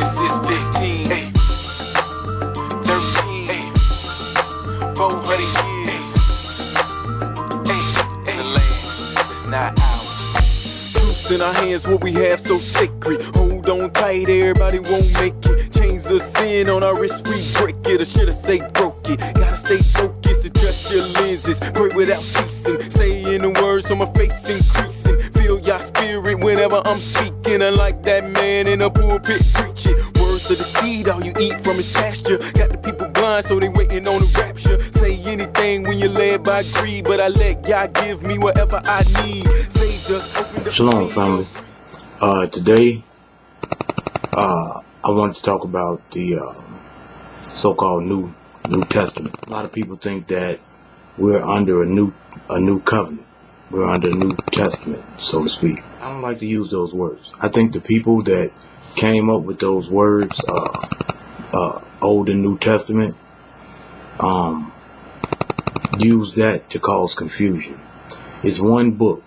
Genesis 15, 13, 400 years. In the land that's not ours. Truths in our hands, what we have so sacred. Hold on tight, everybody won't make it. Chains of sin on our wrists, we break it. Or should I say broke it? Gotta stay focused, adjust your lenses. Pray without ceasing. Stay in the word so my faith's increasing. Feel your spirit whenever I'm speaking. Unlike that man in a pulpit preaching. Words of the seed, all you eat from his pasture. Got the people blind so they waiting on the rapture. Say anything when you're led by greed, but I let God give me whatever I need. Saved us, opened up. Shalom, family. Today, I wanted to talk about the so-called New Testament. A lot of people think that we're under a new covenant. We're under a New Testament, so to speak. I don't like to use those words. I think the people that came up with those words, Old and New Testament, use that to cause confusion. It's one book.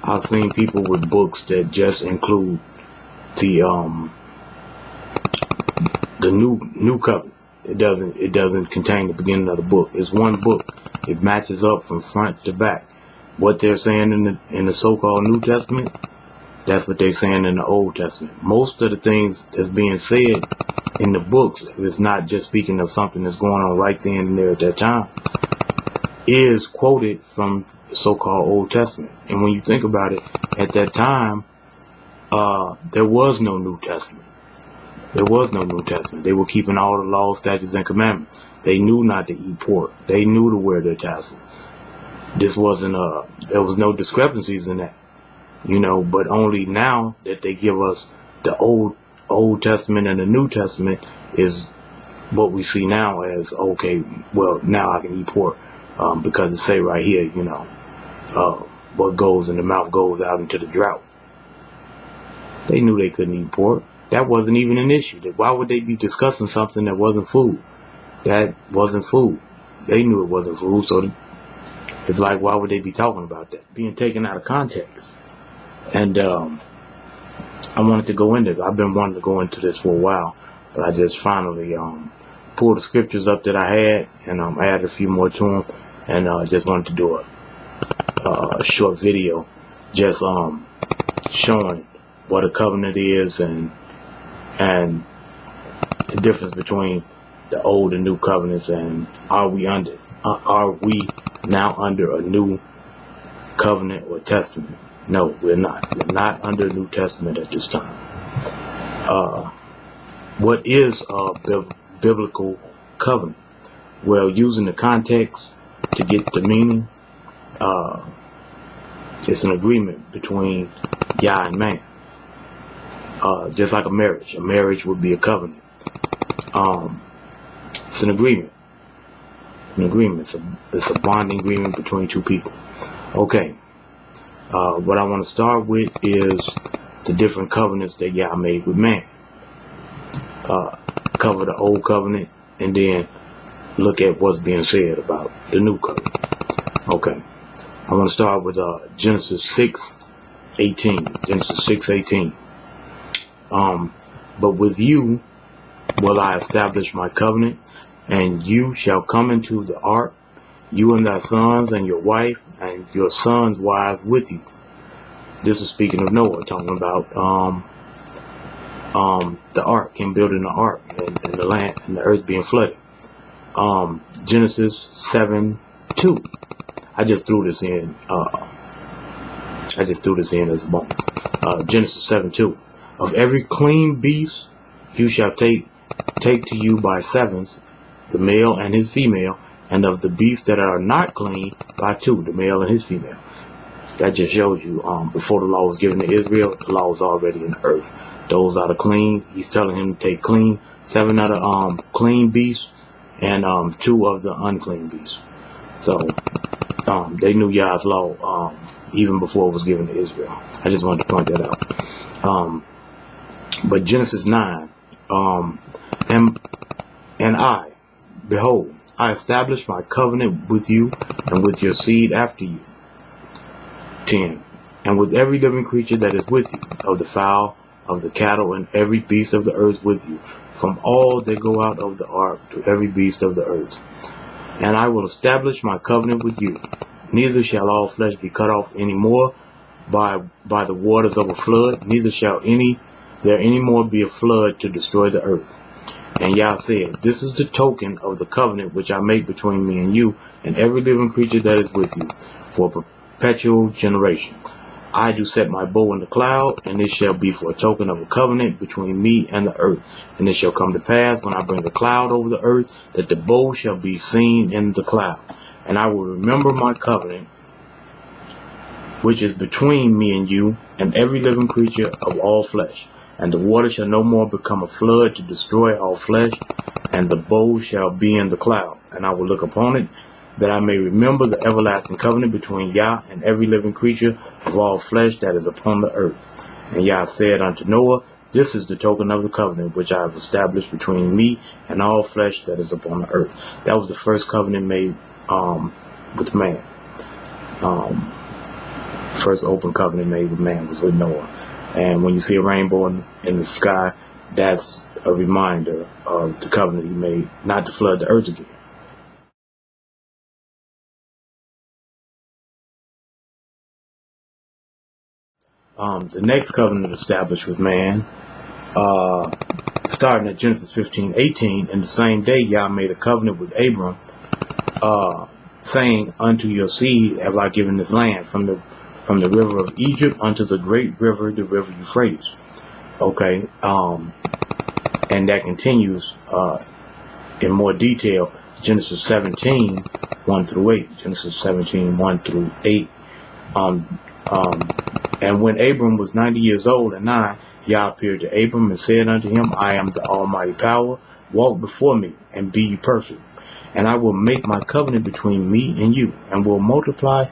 I've seen people with books that just include the new covenant. It doesn't contain the beginning of the book. It's one book. It matches up from front to back. What they're saying in the so-called New Testament, that's what they're saying in the Old Testament. Most of the things that's being said in the books, if it's not just speaking of something that's going on right then and there at that time, is quoted from the so-called Old Testament. And when you think about it, at that time, there was no New Testament. There was no New Testament. They were keeping all the laws, statutes, and commandments. They knew not to eat pork. They knew to wear their tassel. This wasn't there was no discrepancies in that, but only now that they give us the Old Testament and the New Testament is what we see now as, okay, well, now I can eat pork, because it say right here, what goes in the mouth goes out into the drought. They knew they couldn't eat pork. That wasn't even an issue. Why would they be discussing something that wasn't food? That wasn't food. They knew it wasn't food, so it's like, why would they be talking about that? Being taken out of context. And I wanted to go into this. I've been wanting to go into this for a while, but I just finally pulled the scriptures up that I had and added a few more to them, and just wanted to do a short video just showing what a covenant is and the difference between the old and new covenants, and are we now under a new covenant or testament? No, we're not. We're not under a New Testament at this time. What is a biblical covenant? Well, using the context to get the meaning, it's an agreement between Yah and man. Just like a marriage. A marriage would be a covenant. It's an agreement. It's a bonding agreement between two people. Okay. What I want to start with is the different covenants that Yah made with man. Cover the old covenant and then look at what's being said about the new covenant. Okay. I want to start with Genesis 6:18. Genesis 6:18. But with you will I establish my covenant, and you shall come into the ark, you and thy sons and your wife and your sons' wives with you. This is speaking of Noah, talking about the ark, him building the ark, and the land and the earth being flooded. Genesis 7:2. I just threw this in. As a bonus. Genesis 7:2. Of every clean beast you shall take to you by sevens, the male and his female, and of the beasts that are not clean by two, the male and his female. That just shows you, before the law was given to Israel, the law was already in the earth. Those that are clean, he's telling him to take clean, 7 out of clean beasts, and 2 of the unclean beasts. So they knew Yah's law even before it was given to Israel. I just wanted to point that out. But Genesis 9, and I, behold, I establish my covenant with you and with your seed after you. 10. And with every living creature that is with you, of the fowl of the cattle and every beast of the earth with you, from all that go out of the ark to every beast of the earth. And I will establish my covenant with you. Neither shall all flesh be cut off any more by the waters of a flood, neither shall there any more be a flood to destroy the earth. And Yah said, this is the token of the covenant which I make between me and you and every living creature that is with you, for a perpetual generation. I do set my bow in the cloud, and it shall be for a token of a covenant between me and the earth. And it shall come to pass, when I bring the cloud over the earth, that the bow shall be seen in the cloud. And I will remember my covenant, which is between me and you and every living creature of all flesh. And the water shall no more become a flood to destroy all flesh, and the bow shall be in the cloud. And I will look upon it, that I may remember the everlasting covenant between Yah and every living creature of all flesh that is upon the earth. And Yah said unto Noah, this is the token of the covenant which I have established between me and all flesh that is upon the earth. That was the first covenant made with man. First open covenant made with man was with Noah. And when you see a rainbow in the sky, that's a reminder of the covenant he made not to flood the earth again. The next covenant established with man, starting at Genesis 15:18, in the same day Yah made a covenant with Abram, saying, unto your seed have I given this land, from the river of Egypt unto the great river, the river Euphrates. Okay, and that continues in more detail. Genesis 17:1-8. Genesis 17:1-8. And when Abram was 90 years old and 9, Yah appeared to Abram and said unto him, I am the Almighty Power. Walk before me and be ye perfect. And I will make my covenant between me and you, and will multiply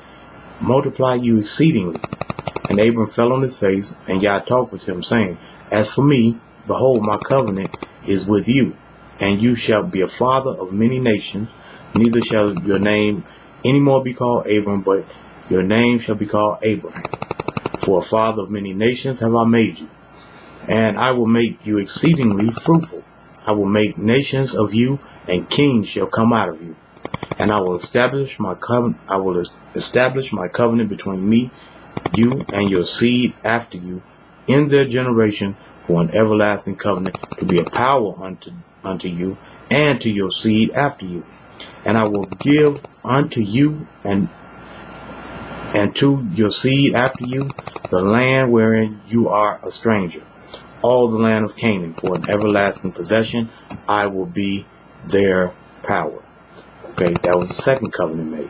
you exceedingly. And Abram fell on his face, and Yah talked with him, saying, as for me, behold, my covenant is with you, and you shall be a father of many nations. Neither shall your name any more be called Abram, but your name shall be called Abraham. For a father of many nations have I made you. And I will make you exceedingly fruitful. I will make nations of you, and kings shall come out of you. And I will establish my covenant. I will establish my covenant between me, you, and your seed after you, in their generation, for an everlasting covenant, to be a power unto you, and to your seed after you. And I will give unto you and to your seed after you the land wherein you are a stranger, all the land of Canaan, for an everlasting possession. I will be their power. Okay, that was the second covenant made.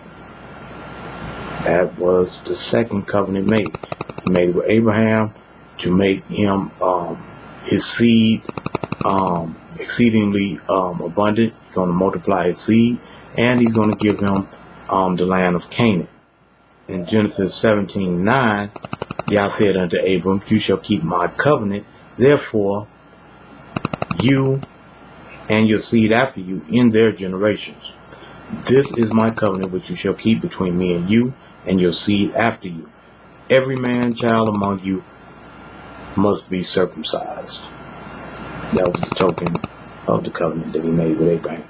That was the second covenant made. He made it with Abraham to make him his seed exceedingly abundant. He's going to multiply his seed, and he's going to give him the land of Canaan. In Genesis 17:9, Yah said unto Abram, you shall keep my covenant, therefore you and your seed after you in their generations. This is my covenant which you shall keep between me and you and your seed after you. Every man child among you must be circumcised. That was the token of the covenant that he made with Abraham.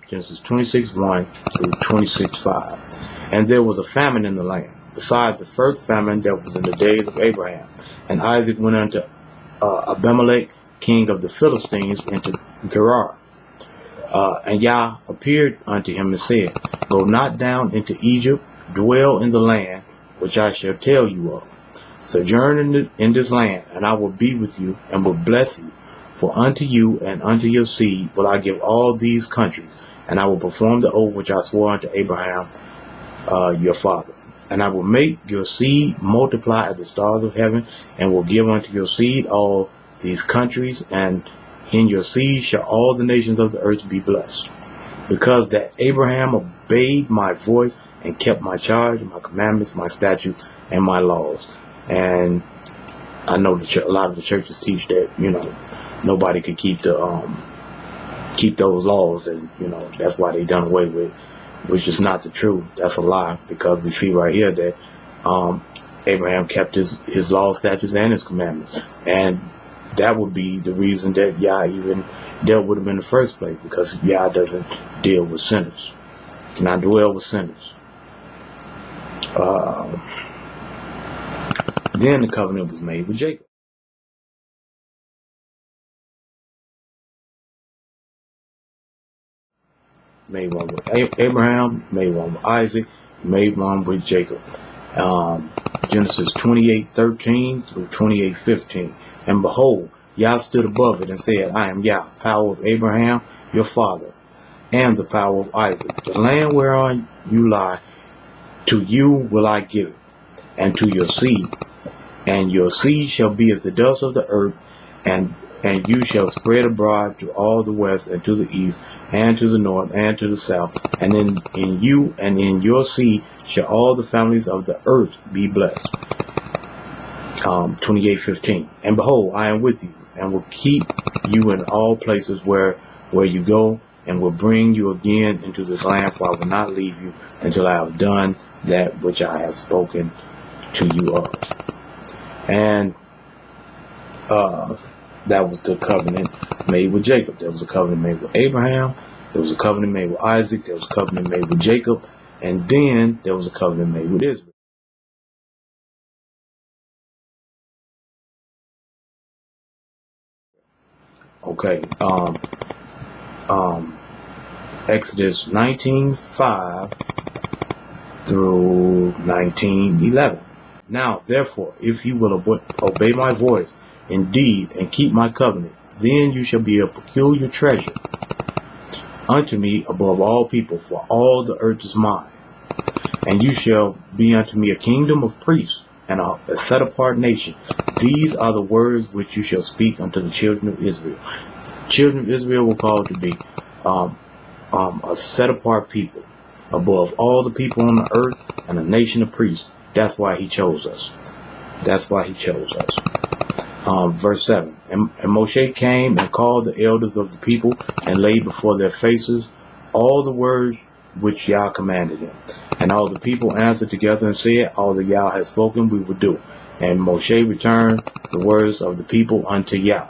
Genesis 26:1-26:5. And there was a famine in the land, besides the first famine that was in the days of Abraham. And Isaac went unto Abimelech, king of the Philistines, into Gerar. And Yah appeared unto him and said, go not down into Egypt, dwell in the land which I shall tell you of. Sojourn in this land, and I will be with you, and will bless you. For unto you and unto your seed will I give all these countries, and I will perform the oath which I swore unto Abraham your father. And I will make your seed multiply as the stars of heaven, and will give unto your seed all these countries, and in your seed shall all the nations of the earth be blessed. Because that Abraham obeyed my voice, and kept my charge, my commandments, my statutes, and my laws. And I know a lot of the churches teach that, nobody could keep those laws, and that's why they done away with which is not the truth. That's a lie, because we see right here that Abraham kept his law, statutes, and his commandments. And that would be the reason that Yah even dealt with him in the first place, because Yah doesn't deal with sinners. Cannot dwell with sinners. Then the covenant was made with Jacob. Made one with Abraham, made one with Isaac, made one with Jacob. Genesis 28:13 through 28:15. And behold, Yah stood above it and said, I am Yah, power of Abraham, your father, and the power of Isaac. The land whereon you lie, to you will I give it, and to your seed. And your seed shall be as the dust of the earth, and you shall spread abroad to all the west, and to the east, and to the north, and to the south. And in you and in your seed shall all the families of the earth be blessed. 28:15. And behold, I am with you, and will keep you in all places where you go, and will bring you again into this land, for I will not leave you until I have done that which I have spoken to you of. And that was the covenant made with Jacob. There was a covenant made with Abraham. There was a covenant made with Isaac. There was a covenant made with Jacob. And then there was a covenant made with Israel. Okay. Exodus 19:5 through 19:11. Now, therefore, if you will obey my voice indeed and keep my covenant, then you shall be a peculiar treasure unto me above all people, for all the earth is mine. And you shall be unto me a kingdom of priests and a set apart nation. These are the words which you shall speak unto the children of Israel. Children of Israel were called to be a set apart people above all the people on the earth, and a nation of priests. That's why he chose us. That's why he chose us. Verse 7. And Moshe came and called the elders of the people and laid before their faces all the words which Yah commanded him. And all the people answered together and said, all that Yah has spoken we will do. And Moshe returned the words of the people unto Yah.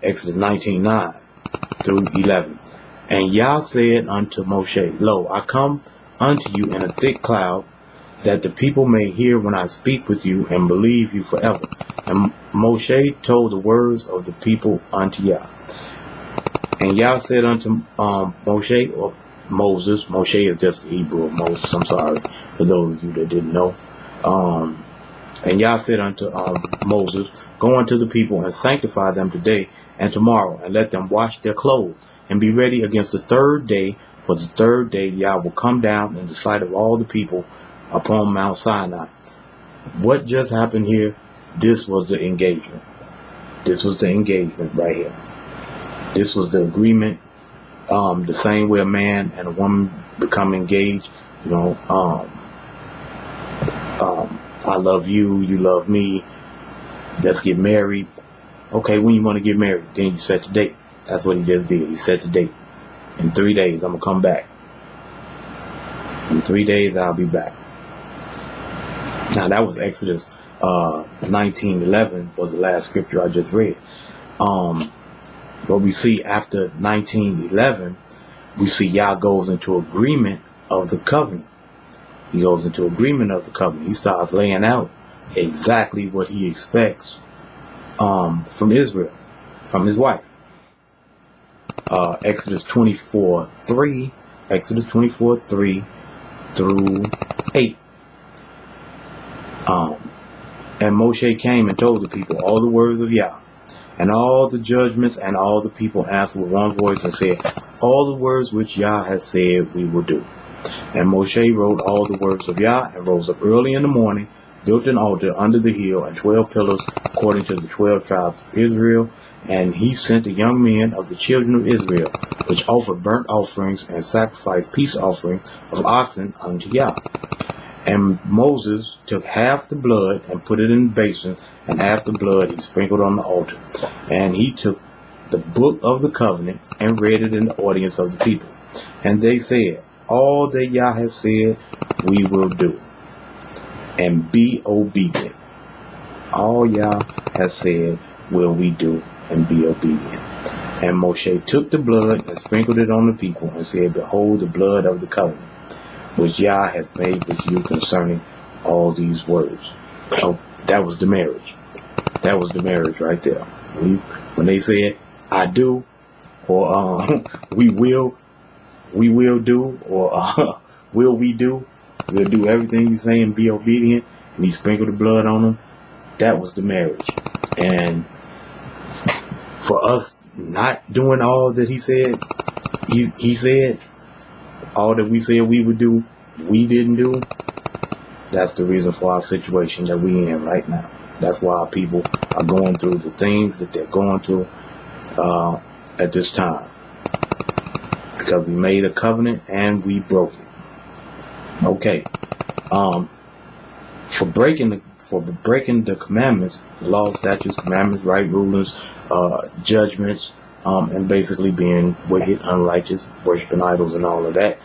Exodus 19:9 through 11. And Yah said unto Moshe, Lo, I come unto you in a thick cloud, that the people may hear when I speak with you, and believe you forever. And Moshe told the words of the people unto Yah. And Yah said unto Moshe, or Moses, Moshe is just the Hebrew of Moses, I'm sorry for those of you that didn't know. And Yah said unto Moses, Go unto the people and sanctify them today and tomorrow, and let them wash their clothes, and be ready against the third day, for the third day Yah will come down in the sight of all the people upon Mount Sinai. What just happened here? This was the engagement. This was the engagement right here. This was the agreement. The same way a man and a woman become engaged. You know, I love you, you love me. Let's get married. Okay, when you want to get married? Then you set the date. That's what he just did. He set the date. In 3 days, I'm going to come back. In 3 days, I'll be back. Now, that was Exodus 19:11 was the last scripture I just read. But we see after 19:11, we see Yah goes into agreement of the covenant. He goes into agreement of the covenant. He starts laying out exactly what he expects from Israel, from his wife. Exodus 24:3 through 8. And Moshe came and told the people all the words of Yah, and all the judgments, and all the people answered with one voice and said, all the words which Yah has said we will do. And Moshe wrote all the words of Yah, and rose up early in the morning, built an altar under the hill, and 12 pillars according to the 12 tribes of Israel. And he sent the young men of the children of Israel, which offered burnt offerings and sacrificed peace offerings of oxen unto Yah. And Moses took half the blood and put it in basins, and half the blood he sprinkled on the altar. And he took the book of the covenant and read it in the audience of the people. And they said, all that Yah has said, we will do, and be obedient. All Yah has said will we do, and be obedient. And Moshe took the blood and sprinkled it on the people, and said, Behold the blood of the covenant, which Yah has made with you concerning all these words. Oh, that was the marriage. That was the marriage right there. When they said, I do, or we will do, or will we do? We'll do everything you say and be obedient. And he sprinkled the blood on them. That was the marriage. And for us not doing all that he said, he said, all that we said we would do, we didn't do. That's the reason for our situation that we in right now. That's why our people are going through the things that they're going through at this time. Because we made a covenant and we broke it. Okay. For breaking the commandments, the laws, statutes, commandments, right rulings, judgments, and basically being wicked, unrighteous, worshiping idols and all of that,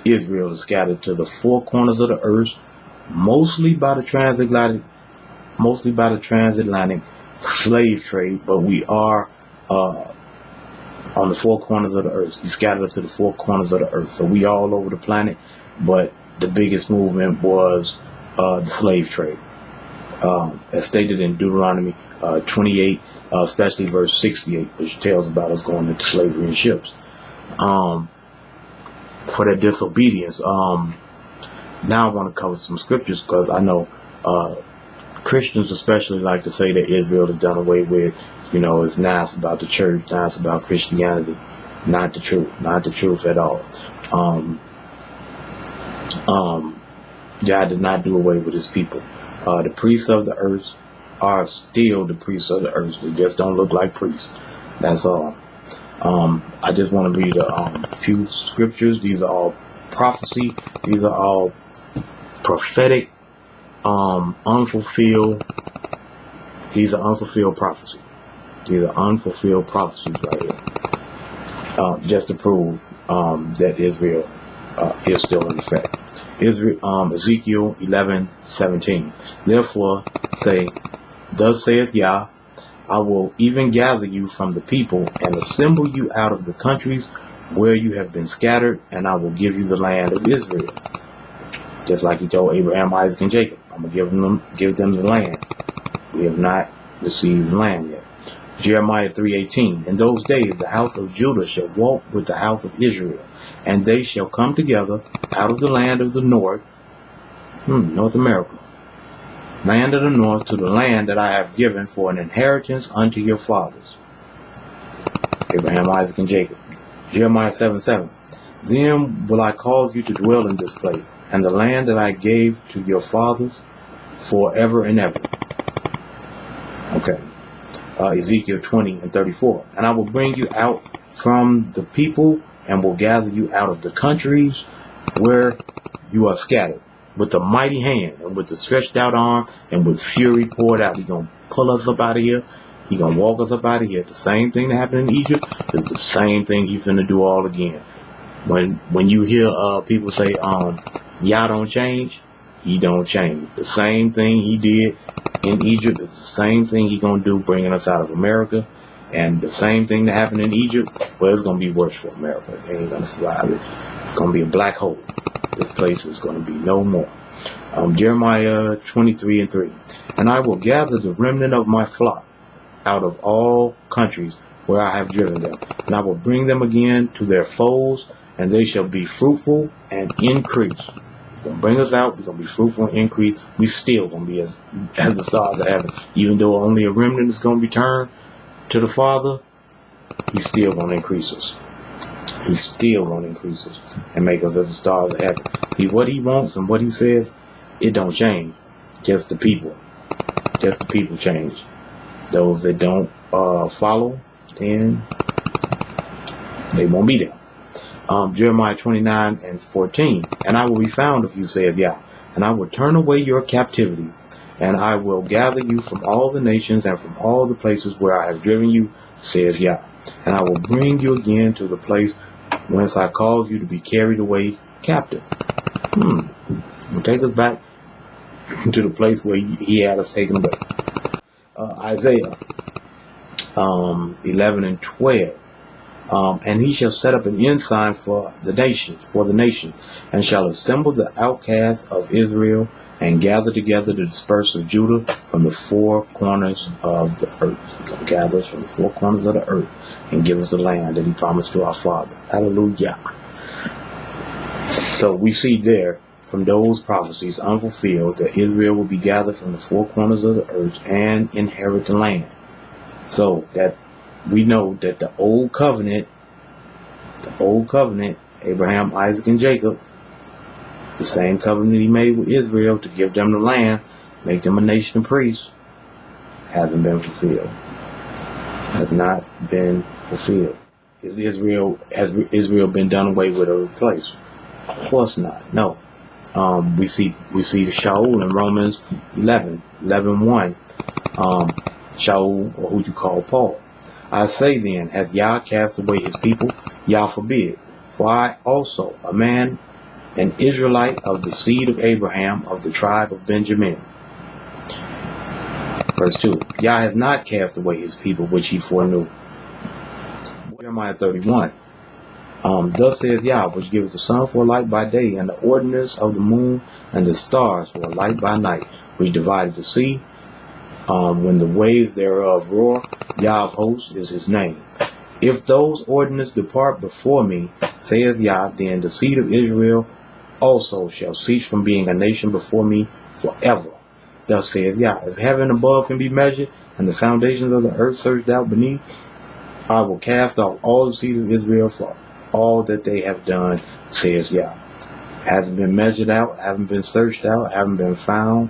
Israel is scattered to the four corners of the earth, mostly by the transatlantic slave trade, but we are on the four corners of the earth. He scattered us to the four corners of the earth. So we all over the planet, but the biggest movement was the slave trade. As stated in Deuteronomy 28, especially verse 68, which tells about us going into slavery in ships. For their disobedience. Now I want to cover some scriptures, because I know Christians especially like to say that Israel is done away with. You know, it's nice about the church, nice about Christianity. Not the truth at all. God did not do away with his people. The priests of the earth are still the priests of the earth. They just don't look like priests. That's all. I just want to read a few scriptures. These are all prophecy. These are all prophetic, unfulfilled. These are unfulfilled prophecy. These are unfulfilled prophecies right here. Just to prove that Israel is still in effect. Ezekiel 11:17. Therefore say, Thus saith Yah, I will even gather you from the people and assemble you out of the countries where you have been scattered, and I will give you the land of Israel. Just like he told Abraham, Isaac, and Jacob, I'm going to give them the land. We have not received land yet. Jeremiah 3:18. In those days the house of Judah shall walk with the house of Israel, and they shall come together out of the land of the north, North America, land of the north, to the land that I have given for an inheritance unto your fathers. Abraham, Isaac, and Jacob. Jeremiah 7:7. Then will I cause you to dwell in this place, and the land that I gave to your fathers forever and ever. Okay. Ezekiel 20:34. And I will bring you out from the people, and will gather you out of the countries where you are scattered, with a mighty hand, and with the stretched out arm, and with fury poured out. He's going to pull us up out of here. He's going to walk us up out of here. The same thing that happened in Egypt is the same thing he's finna do all again. When you hear people say, Yah don't change, he don't change. The same thing he did in Egypt is the same thing he's going to do bringing us out of America. And the same thing that happened in Egypt, well, it's going to be worse for America. It ain't going to survive it. It's going to be a black hole. This place is going to be no more. Jeremiah 23:3. And I will gather the remnant of my flock out of all countries where I have driven them. And I will bring them again to their folds, and they shall be fruitful and increase. He's going to bring us out. We're going to be fruitful and increase. We still going to be as the stars of heaven. Even though only a remnant is going to be turned to the Father, he's still going to increase us. He's still going to increase us and make us as the stars of heaven. See, what he wants and what he says, it don't change. Just the people. Just the people change. Those that don't follow, then they won't be there. Jeremiah 29:14. And I will be found of you, says Yah, and I will turn away your captivity, and I will gather you from all the nations and from all the places where I have driven you, says Yah. And I will bring you again to the place whence I caused you to be carried away captive. We'll take us back to the place where he had us taken away. Isaiah 11 and 12. And he shall set up an ensign for the nation, and shall assemble the outcasts of Israel, and gather together the dispersed of Judah from the four corners of the earth. He's going to gather us from the four corners of the earth and give us the land that he promised to our father. Hallelujah. So we see there from those prophecies unfulfilled that Israel will be gathered from the four corners of the earth and inherit the land. So that we know that the old covenant, Abraham, Isaac, and Jacob, the same covenant he made with Israel to give them the land, make them a nation of priests, hasn't been fulfilled. Has not been fulfilled. Has Israel been done away with or replaced? Of course not. No. We see Shaul in Romans 11:1. Shaul, or who you call Paul. I say then, has Yah cast away his people? Yah forbid. For I also, a man, an Israelite of the seed of Abraham, of the tribe of Benjamin. Verse 2. Yah has not cast away his people, which he foreknew. Jeremiah 31. Thus says Yah, which giveth the sun for a light by day, and the ordinance of the moon and the stars for a light by night, which divided the sea, when the waves thereof roar. Yah of hosts is his name. If those ordinances depart before me, says Yah, then the seed of Israel also shall cease from being a nation before me forever. Thus says Yah, if heaven above can be measured, and the foundations of the earth searched out beneath, I will cast off all the seed of Israel for all that they have done, says Yah. Hasn't been measured out, haven't been searched out, haven't been found.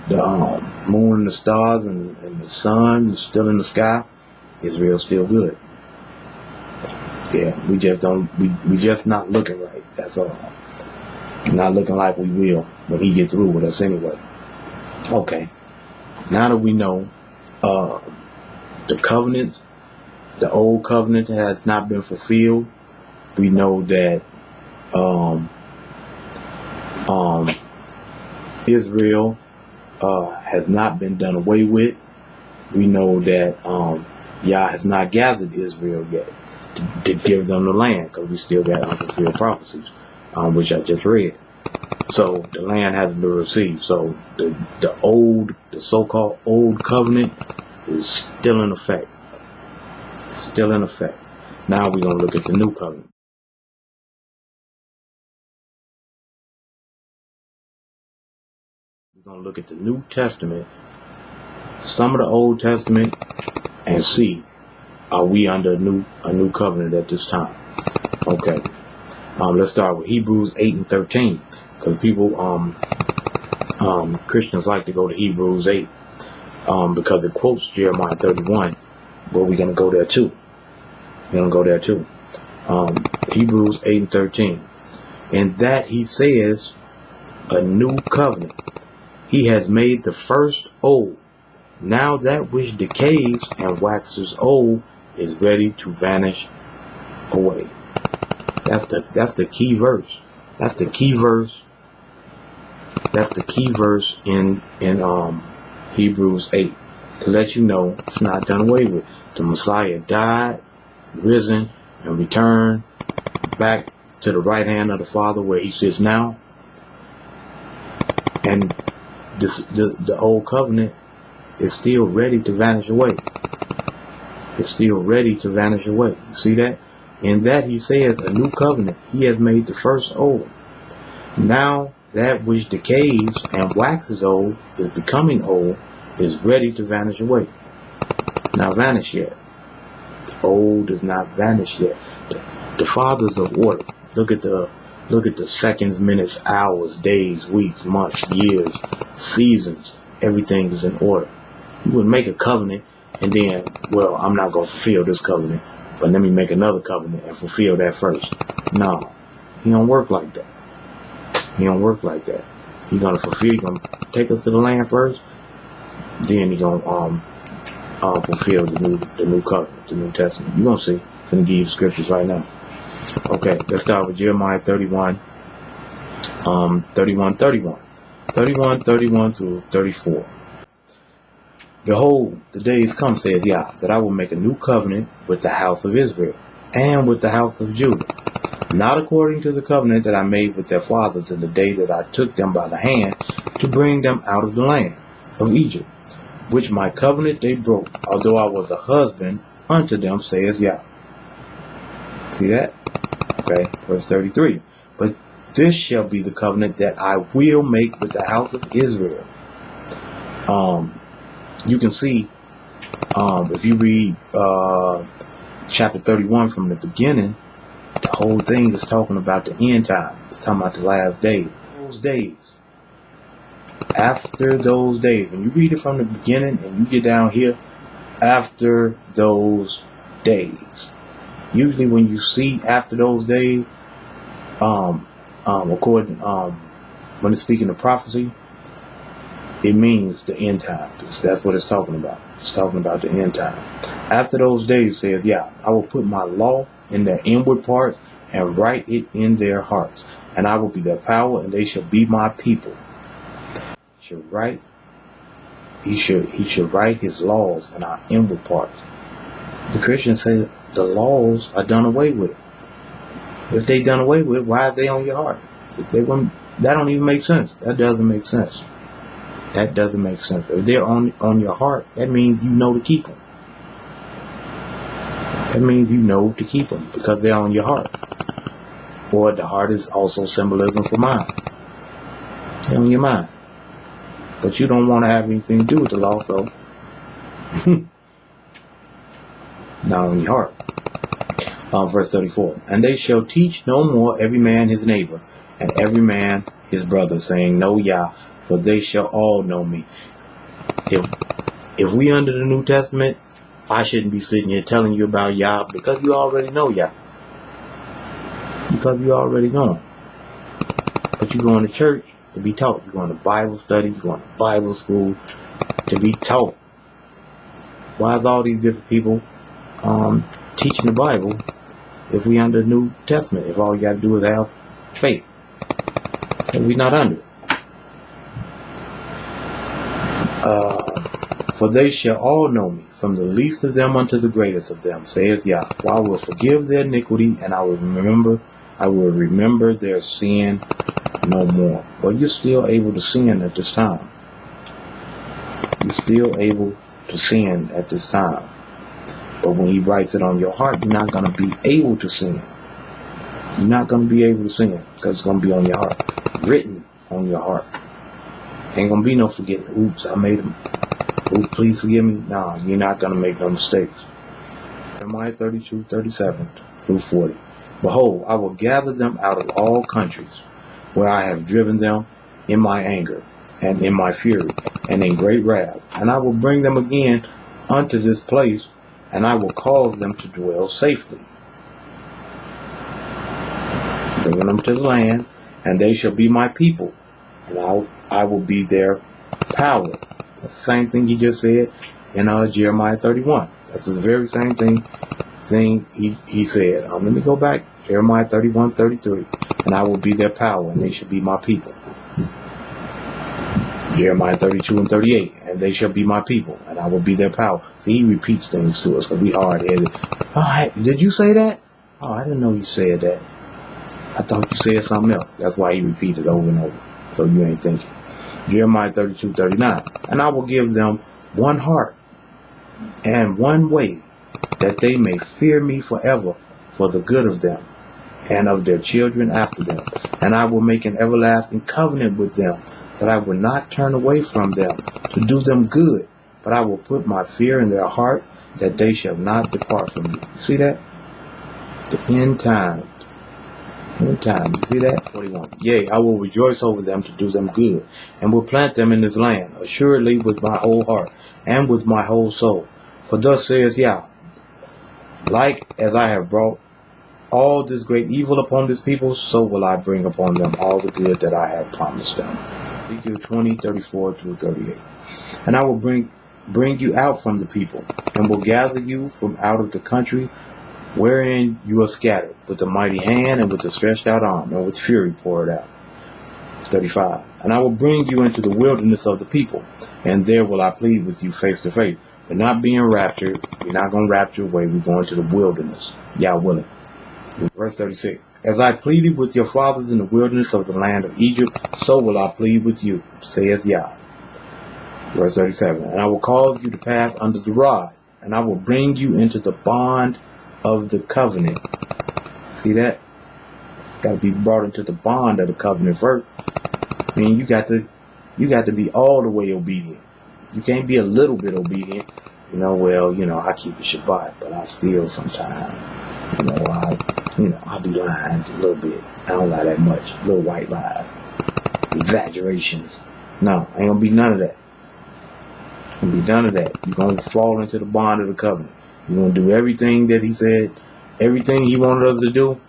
The moon and the stars and the sun is still in the sky. Israel's still good. Yeah, we just not looking right. That's all. Not looking like we will when he gets through with us anyway. Okay. Now that we know the covenant, the old covenant has not been fulfilled, we know that Israel has not been done away with. We know that Yah has not gathered Israel yet to give them the land, because we still got unfulfilled prophecies, which I just read. So the land hasn't been received. So the so-called old covenant is still in effect. Still in effect. Now we're going to look at the new covenant. We're going to look at the New Testament, some of the Old Testament, and see, are we under a new covenant at this time? Okay. Let's start with Hebrews 8 and 13, because people, Christians like to go to Hebrews 8, because it quotes Jeremiah 31, but we're going to go there too. Hebrews 8 and 13. In that he says, a new covenant. He has made the first old. Now that which decays and waxes old is ready to vanish away. That's the key verse. That's the key verse. That's the key verse in Hebrews 8 to let you know it's not done away with. The Messiah died, risen, and returned back to the right hand of the Father where he sits now. And the old covenant is still ready to vanish away. It's still ready to vanish away. You see that? In that he says, a new covenant. He has made the first old. Now that which decays and waxes old is becoming old, is ready to vanish away. Not vanish yet. The old is not vanished yet. The fathers of order. Look at the seconds, minutes, hours, days, weeks, months, years, seasons. Everything is in order. You would make a covenant and then, well, I'm not going to fulfill this covenant, but let me make another covenant and fulfill that first. No, he don't work like that. He don't work like that. He's going to fulfill, he's going to take us to the land first, then he's going to fulfill the new covenant, the New Testament. You're going to see. I'm going to give you the scriptures right now. Okay, let's start with Jeremiah 31 31 through 34. Behold, the days come, saith Yah, that I will make a new covenant with the house of Israel and with the house of Judah, not according to the covenant that I made with their fathers in the day that I took them by the hand to bring them out of the land of Egypt, which my covenant they broke, although I was a husband unto them, saith Yah. See that? Okay, verse 33. But this shall be the covenant that I will make with the house of Israel. You can see, if you read chapter 31 from the beginning, the whole thing is talking about the end time. It's talking about the last days. Those days. After those days. When you read it from the beginning and you get down here, after those days. Usually when you see after those days, according when it's speaking of prophecy, it means the end time. That's what it's talking about. It's talking about the end time. After those days, says, yeah, I will put my law in their inward parts and write it in their hearts. And I will be their power, and they shall be my people. He should write his laws in our inward parts. The Christians say the laws are done away with. If they done away with, why are they on your heart? That don't even make sense. That doesn't make sense. That doesn't make sense. If they're on your heart, that means you know to keep them. That means you know to keep them because they're on your heart. Or the heart is also symbolism for mind. They're on your mind. But you don't want to have anything to do with the law, so not on your heart. Verse 34. And they shall teach no more every man his neighbor, and every man his brother, saying, Know Yah, for they shall all know me. If we under the New Testament, I shouldn't be sitting here telling you about Yah because you already know Yah. Because you already know him. But you're going to church to be taught. You're going to Bible study. You're going to Bible school to be taught. Why is all these different people teaching the Bible if we under the New Testament? If all you got to do is have faith. And we're not under it. For they shall all know me, from the least of them unto the greatest of them, says Yah. For I will forgive their iniquity, and I will remember their sin no more. Well, you're still able to sin at this time. You're still able to sin at this time. But when he writes it on your heart, you're not going to be able to sin. You're not going to be able to sin because it's going to be on your heart. Written on your heart. Ain't going to be no forgetting. Oops, I made them. Oops, please forgive me. No, you're not going to make no mistakes. Jeremiah 32, 37 through 40. Behold, I will gather them out of all countries where I have driven them in my anger and in my fury and in great wrath. And I will bring them again unto this place, and I will cause them to dwell safely. Bringing them to the land, and they shall be my people, and I will be their power. That's the same thing he just said in Jeremiah 31. That's the very same thing he said. Let me go back. Jeremiah 31, 33. And I will be their power, and they shall be my people. Jeremiah 32 and 38. And they shall be my people, and I will be their power. He repeats things to us because we hard-headed. Oh, did you say that? Oh, I didn't know you said that. I thought you said something else. That's why he repeated over and over. So you ain't thinking. Jeremiah 32, 39. And I will give them one heart and one way, that they may fear me forever for the good of them and of their children after them. And I will make an everlasting covenant with them, that I will not turn away from them to do them good, but I will put my fear in their heart, that they shall not depart from me. See that? The end time. End time. You see that? 41. Yea, I will rejoice over them to do them good, and will plant them in this land, assuredly with my whole heart, and with my whole soul. For thus says Yah, like as I have brought all this great evil upon this people, so will I bring upon them all the good that I have promised them. Ezekiel 20, 34 through 38. And I will bring you out from the people, and will gather you from out of the country wherein you are scattered, with a mighty hand, and with a stretched out arm, and with fury poured out. 35. And I will bring you into the wilderness of the people, and there will I plead with you face to face. We're not being raptured. We're not going to rapture away. We're going to the wilderness. Yah willing. Verse 36. As I pleaded with your fathers in the wilderness of the land of Egypt, so will I plead with you, says Yah. Verse 37. And I will cause you to pass under the rod, and I will bring you into the bond of the covenant. See that? Got to be brought into the bond of the covenant first. I mean, you got to be all the way obedient. You can't be a little bit obedient. I keep the Shabbat, but I steal sometimes. I'll be lying a little bit. I don't lie that much. Little white lies. Exaggerations. No, ain't gonna be none of that. Ain't gonna be none of that. You're gonna fall into the bond of the covenant. You're gonna do everything that he said, everything he wanted us to do.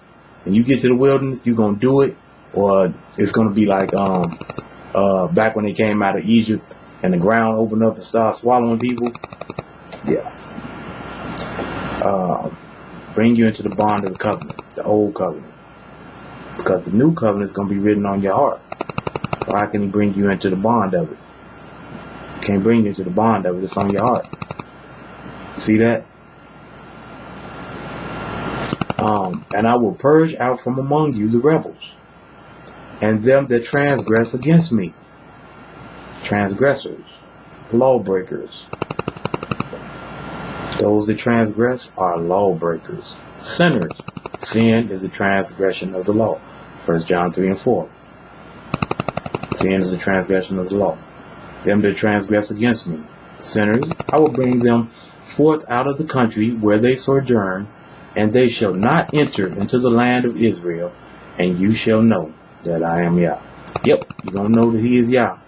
And you get to the wilderness, you're gonna do it, or it's gonna be like back when they came out of Egypt and the ground opened up and started swallowing people. Yeah. Bring you into the bond of the covenant, the old covenant. Because the new covenant is going to be written on your heart. So how can he bring you into the bond of it? He can't bring you into the bond of it. It's on your heart. See that? And I will purge out from among you the rebels, and them that transgress against me. Transgressors, lawbreakers. Those that transgress are lawbreakers, sinners. Sin is a transgression of the law. 1 John 3 and 4. Sin is a transgression of the law. Them that transgress against me, sinners, I will bring them forth out of the country where they sojourn, and they shall not enter into the land of Israel, and you shall know that I am Yah. Yep, you're going to know that he is Yah.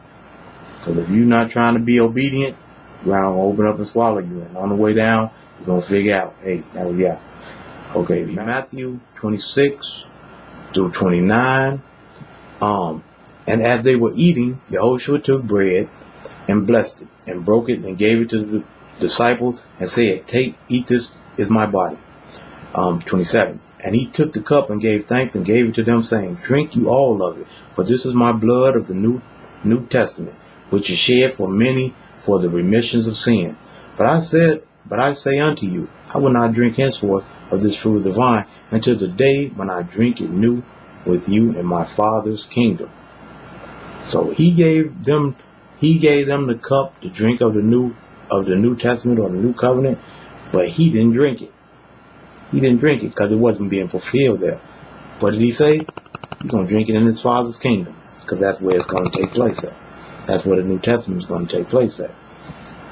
Because if you're not trying to be obedient, ground will open up and swallow you. And on the way down, you're going to figure out, hey, that was Yah. Okay, Matthew 26 through 29. And as they were eating, Yahushua took bread and blessed it and broke it and gave it to the disciples and said, take, eat, this is my body. 27. And he took the cup and gave thanks and gave it to them, saying, drink you all of it, for this is my blood of the New Testament, which is shed for many for the remissions of sin. But I say unto you, I will not drink henceforth of this fruit of the vine until the day when I drink it new with you in my Father's kingdom. So he gave them the cup to drink of the New Testament or the New Covenant, but he didn't drink it. He didn't drink it because it wasn't being fulfilled there. What did he say? He's going to drink it in his Father's kingdom, because that's where it's going to take place at. That's where the New Testament is going to take place at.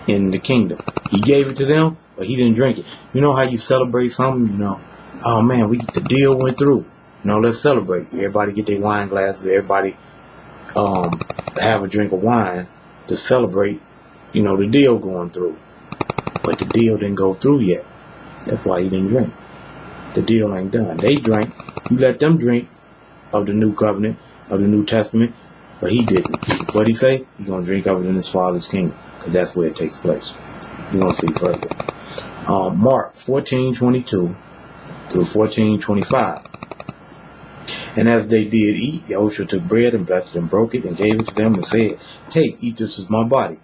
In the kingdom. He gave it to them, but he didn't drink it. You know how you celebrate something? Oh man, the deal went through. Let's celebrate. Everybody get their wine glasses. Everybody have a drink of wine to celebrate, the deal going through. But the deal didn't go through yet. That's why he didn't drink. The deal ain't done. They drank. You let them drink of the New Covenant, of the New Testament, but he didn't. What'd he say? He's going to drink of it in his Father's kingdom, because that's where it takes place. You're going to see further. Mark 14:22 through 14:25. And as they did eat, Yahushua took bread and blessed it and broke it and gave it to them and said, take, eat, this is my body.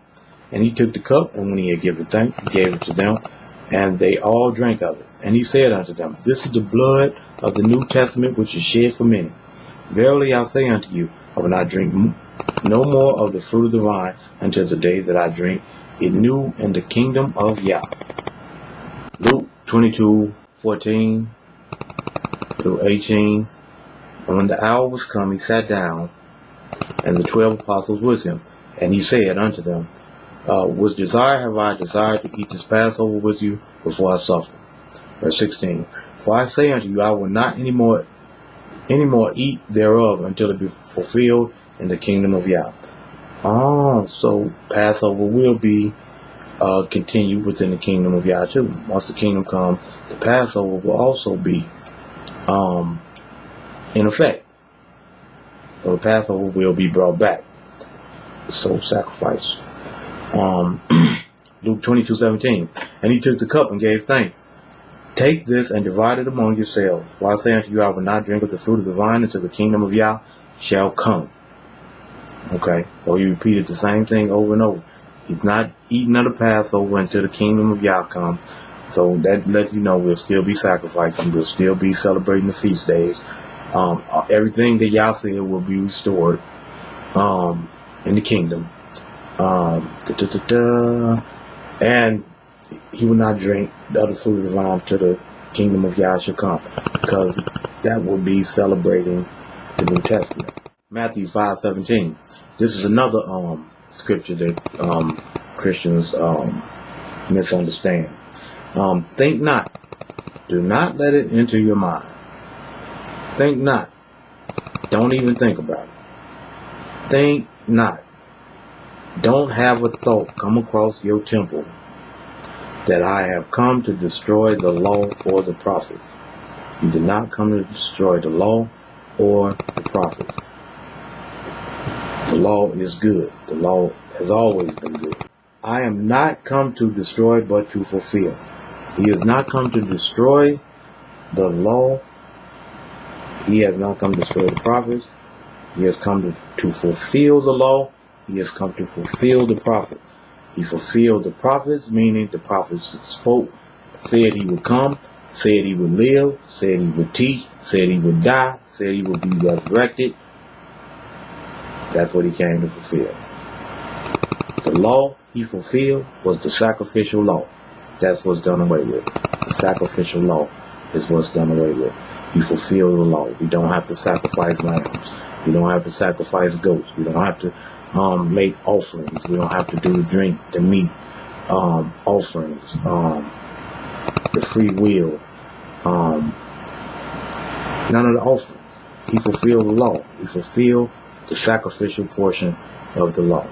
And he took the cup, and when he had given thanks, he gave it to them, and they all drank of it. And he said unto them, this is the blood of the New Testament, which is shed for many. Verily I say unto you, I will not drink no more of the fruit of the vine until the day that I drink it new in the kingdom of Yah. Luke 22:14 through 18. And when the hour was come, he sat down, and the 12 apostles with him. And he said unto them, with desire have I desired to eat this Passover with you before I suffer. Verse 16. For I say unto you, I will not any more eat thereof until it be fulfilled in the kingdom of Yah. So Passover will be continued within the kingdom of Yah too. Once the kingdom comes, the Passover will also be in effect. So the Passover will be brought back. The soul sacrifice. Luke 22:17. And he took the cup and gave thanks. Take this and divide it among yourselves. For I say unto you, I will not drink of the fruit of the vine until the kingdom of Yah shall come. Okay, so he repeated the same thing over and over. He's not eating of the Passover until the kingdom of Yah comes. So that lets you know we'll still be sacrificing. We'll still be celebrating the feast days. Everything that Yah said will be restored in the kingdom. And he will not drink the other fruit of the vine till the kingdom of Yah shall come, because that will be celebrating the New Testament. Matthew 5:17. This is another scripture that Christians misunderstand. Think not. Do not let it enter your mind. Think not. Don't even think about it. Think not. Don't have a thought come across your temple that I have come to destroy the law or the prophets. You did not come to destroy the law or the prophets. The law is good. The law has always been good. I am not come to destroy, but to fulfill. He has not come to destroy the law. He has not come to destroy the prophets. He has come to fulfill the law. He has come to fulfill the prophets. He fulfilled the prophets, meaning the prophets spoke, said he would come, said he would live, said he would teach, said he would die, said he would be resurrected. That's what he came to fulfill. The law he fulfilled was the sacrificial law. That's what's done away with. The sacrificial law is what's done away with. He fulfilled the law. We don't have to sacrifice lambs. We don't have to sacrifice goats. We don't have to make offerings. We don't have to do the meat offerings, the free will, none of the offerings. He fulfilled the law. He fulfilled the sacrificial portion of the law.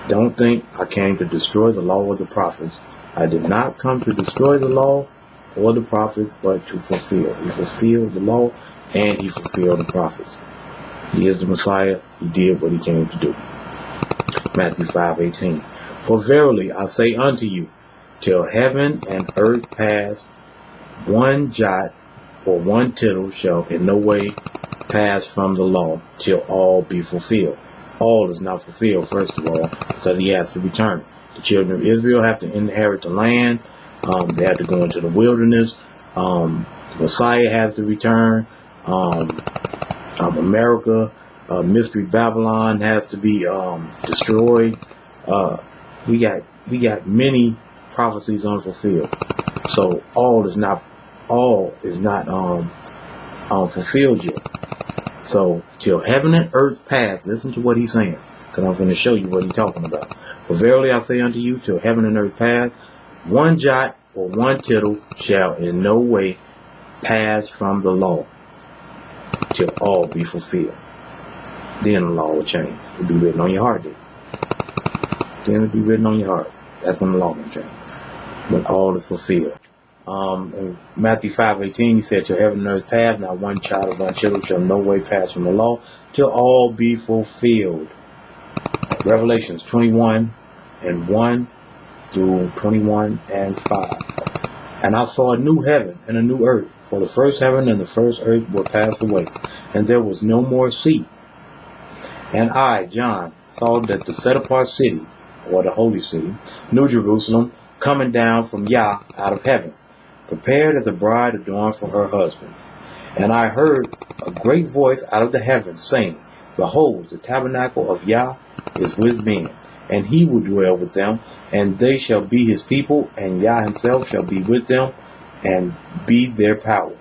Don't think I came to destroy the law or the prophets. I did not come to destroy the law or the prophets, but to fulfill. He fulfilled the law and he fulfilled the prophets. He is the Messiah. He did what he came to do. Matthew 5:18. For verily I say unto you, till heaven and earth pass, one jot or one tittle shall in no way pass from the law till all be fulfilled. All is not fulfilled, first of all, because he has to return. The children of Israel have to inherit the land. They have to go into the wilderness. The Messiah has to return. America, Mystery Babylon has to be destroyed. We got many prophecies unfulfilled. So all is not fulfilled yet. So till heaven and earth pass, listen to what he's saying, because I'm going to show you what he's talking about. For verily I say unto you, till heaven and earth pass, one jot or one tittle shall in no way pass from the law till all be fulfilled. Then the law will change. It'll be written on your heart. Then it'll be written on your heart. That's when the law will change. When all is fulfilled. In Matthew 5:18, he said, till heaven and earth pass, not one child or one children shall no way pass from the law till all be fulfilled. Revelations 21:1 through 21:5. And I saw a new heaven and a new earth, for the first heaven and the first earth were passed away, and there was no more sea. And I, John, saw that the set apart city, or the holy city, New Jerusalem, coming down from Yah out of heaven, prepared as a bride adorned for her husband. And I heard a great voice out of the heavens saying, Behold, the tabernacle of Yah is with men, and he will dwell with them, and they shall be his people, and Yah himself shall be with them, and be their power.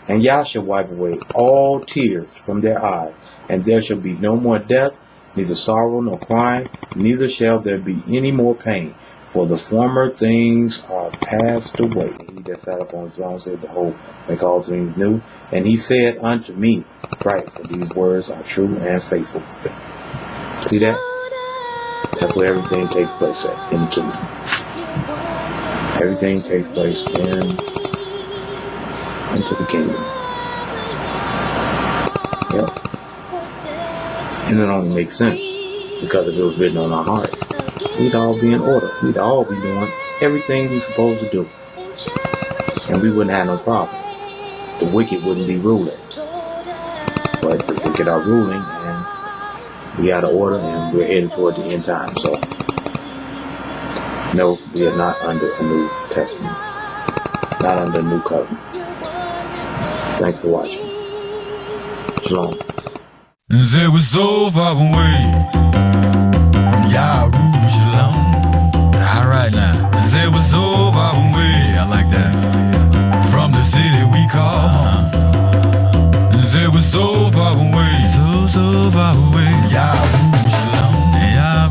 And Yah shall wipe away all tears from their eyes, and there shall be no more death, neither sorrow nor crying, neither shall there be any more pain, for the former things are passed away. He that sat upon the throne said, Behold, make all things new. And he said unto me, Write, for these words are true and faithful. See that? That's where everything takes place at, in the kingdom. Everything takes place into the kingdom. Yep. And it only makes sense, because if it was written on our heart, we'd all be in order. We'd all be doing everything we're supposed to do. And we wouldn't have no problem. The wicked wouldn't be ruling. But the wicked are ruling, and We got an order, and we're heading toward the end time. So, no, we are not under a New Testament, not under a New Covenant. Thanks for watching. Shalom. There was so far away from Jerusalem. Alright now. There was so far away, I like that, from the city we call home. There was so far away, so far away, Jerusalem,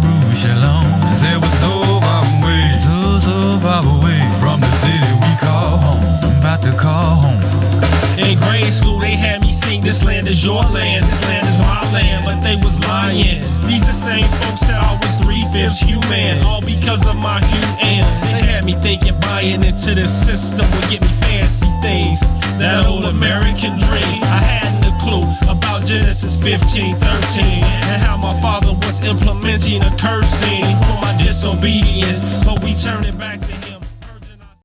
Jerusalem. There was so far away, so far away, from the city we call home. I'm about to call home. In grade school, they had me sing, this land is your land, this land is my land, but they was lying. These the same folks said I was 3/5 human, all because of my hue and they had me thinking buying into this system would get me fancy things. That old American dream, I hadn't a clue about Genesis 15:13 and how my father was implementing a cursing for my disobedience, but we turned it back to